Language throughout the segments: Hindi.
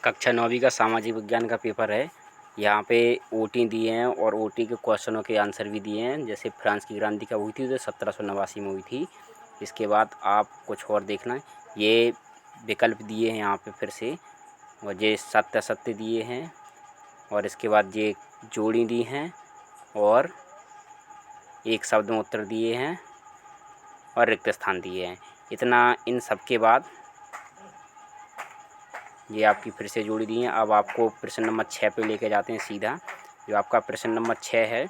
कक्षा 9वीं का सामाजिक विज्ञान का पेपर है। यहाँ पे ओटी दिए हैं और ओटी के क्वेश्चनों के आंसर भी दिए हैं। जैसे फ्रांस की क्रांति कब हुई थी, तो 1789 में हुई थी। इसके बाद आप कुछ और देखना, ये विकल्प दिए हैं यहाँ पे फिर से, और ये सत्य असत्य दिए हैं, और इसके बाद ये जोड़ी दी हैं, और एक शब्द में उत्तर दिए हैं, और रिक्त स्थान दिए हैं। इतना इन सब के बाद ये आपकी फिर से जोड़ी दी हैं। अब आपको प्रश्न नंबर 6 पे लेके जाते हैं सीधा। जो आपका प्रश्न नंबर 6 है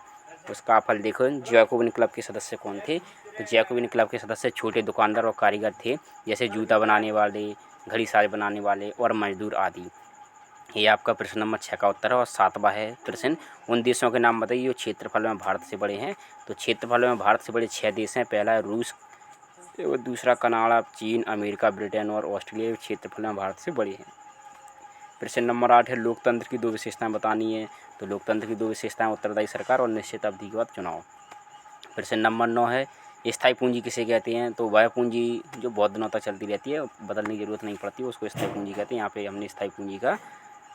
उसका आप हल देखो। जैकोबिन क्लब के सदस्य कौन थे? तो जैकोबिन क्लब के सदस्य छोटे दुकानदार और कारीगर थे, जैसे जूता बनाने वाले, घड़ी साज बनाने वाले और मजदूर आदि। ये आपका प्रश्न नंबर 6 का उत्तर है। और 7वां है प्रश्न, उन देशों के नाम बताइए जो क्षेत्रफल में भारत से बड़े हैं। तो क्षेत्रफल में भारत से बड़े 6 देश हैं। पहला है रूस, और दूसरा कनाडा, चीन, अमेरिका, ब्रिटेन और ऑस्ट्रेलिया क्षेत्रफल में भारत से बड़े हैं। प्रश्न नंबर 8 है, लोकतंत्र की 2 विशेषताएं बतानी है। तो लोकतंत्र की 2 विशेषताएं, उत्तरदायी सरकार और निश्चित अवधि के बाद चुनाव। प्रश्न नंबर 9 है, स्थायी पूंजी किसे कहते हैं? तो वह पूंजी जो बहुत दिनों तक चलती रहती है, बदलने की जरूरत नहीं पड़ती, उसको स्थायी पूंजी कहते हैं। यहाँ पे हमने स्थायी पूंजी का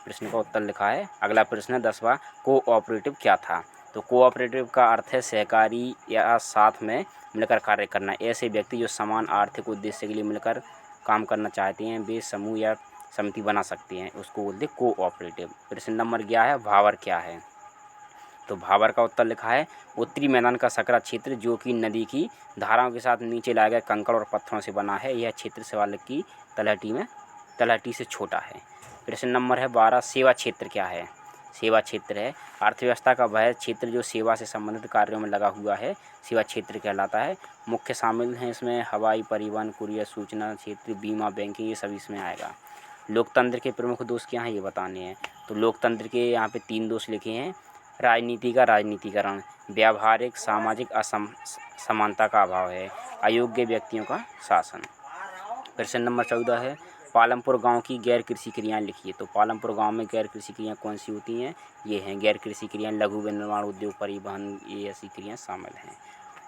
प्रश्न का उत्तर लिखा है। अगला प्रश्न है 10वां, कोऑपरेटिव क्या था? तो कोऑपरेटिव का अर्थ है सहकारी या साथ में मिलकर कार्य करना। ऐसे व्यक्ति जो समान आर्थिक उद्देश्य के लिए मिलकर काम करना चाहते हैं, वे समूह या समिति बना सकते हैं, उसको बोलते हैं कोऑपरेटिव। प्रश्न नंबर 11 है, भावर क्या है? तो भावर का उत्तर लिखा है, उत्तरी मैदान का सकरा क्षेत्र जो कि नदी की धाराओं के साथ नीचे लाए गए कंकड़ और पत्थरों से बना है। यह क्षेत्र शिवालिक की तलहटी से छोटा है। प्रश्न नंबर है 12, सेवा क्षेत्र क्या है? सेवा क्षेत्र है अर्थव्यवस्था का वह क्षेत्र जो सेवा से संबंधित कार्यों में लगा हुआ है, सेवा क्षेत्र कहलाता है। मुख्य शामिल हैं इसमें हवाई परिवहन, कुरियर, सूचना क्षेत्र, बीमा, बैंकिंग, ये सभी इसमें आएगा। लोकतंत्र के प्रमुख दोष क्या हैं ये बताने हैं। तो लोकतंत्र के यहाँ पे 3 दोष लिखे हैं। राजनीति का राजनीतिकरण, व्यावहारिक सामाजिक समानता का अभाव है, अयोग्य व्यक्तियों का शासन। प्रश्न नंबर 14 है, पालमपुर गांव की गैर कृषि क्रियाएं लिखिए। तो पालमपुर गांव में गैर कृषि क्रियाएं कौन सी होती हैं? ये हैं गैर कृषि क्रियाएं, लघु विनिर्माण उद्योग, परिवहन, ये ऐसी क्रियाएं शामिल हैं।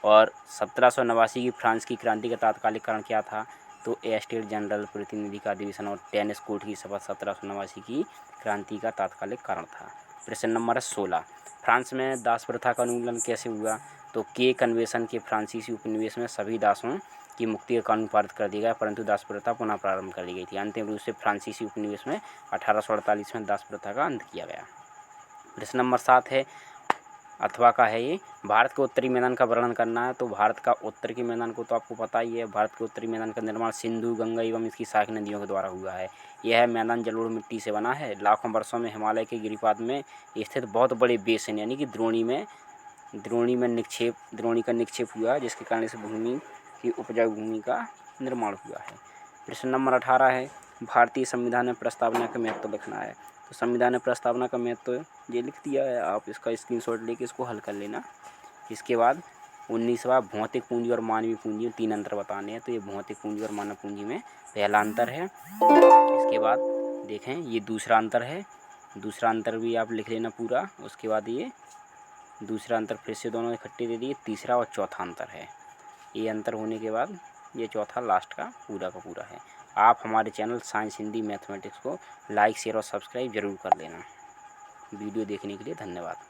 और 1789 की फ्रांस की क्रांति का तात्कालिक कारण क्या था? तो एस्टेट जनरल, प्रतिनिधि का अधिवेशन और टेनिस कोर्ट की शपथ 1789 की क्रांति का तात्कालिक कारण था। प्रश्न नंबर 16, फ्रांस में दास प्रथा का उन्मूलन कैसे हुआ? तो के कन्वेंशन के फ्रांसीसी उपनिवेश में सभी दासों की मुक्ति का कानून पारित कर दिया गया, परंतु दास प्रथा पुनः प्रारंभ कर दी गई थी। अंतिम रूप से फ्रांसीसी उपनिवेश में 1848 में दास प्रथा का अंत किया गया। प्रश्न नंबर 7 है, अथवा का है ये, भारत के उत्तरी मैदान का वर्णन करना है। तो भारत का उत्तर के मैदान को तो आपको पता ही है। भारत के उत्तरी मैदान का निर्माण सिंधु, गंगा एवं इसकी शाख नदियों के द्वारा हुआ है। यह मैदान जलोढ़ मिट्टी से बना है। लाखों वर्षों में हिमालय के गिरिपाद में स्थित बहुत बड़े बेसिन यानी कि द्रोणी का निक्षेप हुआ, जिसके कारण इस भूमि की उपजाऊ भूमि का निर्माण हुआ है। प्रश्न नंबर 18 है, भारतीय संविधान में प्रस्तावना का महत्व लिखना है। तो संविधान में प्रस्तावना का महत्व ये लिख दिया है, आप इसका स्क्रीनशॉट लेके इसको हल कर लेना। इसके बाद 19वां, भौतिक पूंजी और मानवीय पूंजी, 3 अंतर बताने हैं। तो ये भौतिक पूंजी और मानव पूंजी में पहला अंतर है। इसके बाद देखें ये दूसरा अंतर है, दूसरा अंतर भी आप लिख लेना पूरा। उसके बाद ये दूसरा अंतर फिर से दोनों इकट्ठे दे दिए, तीसरा और चौथा अंतर है। ये अंतर होने के बाद ये चौथा लास्ट का पूरा है। आप हमारे चैनल साइंस हिंदी मैथमेटिक्स को लाइक, शेयर और सब्सक्राइब जरूर कर लेना। वीडियो देखने के लिए धन्यवाद।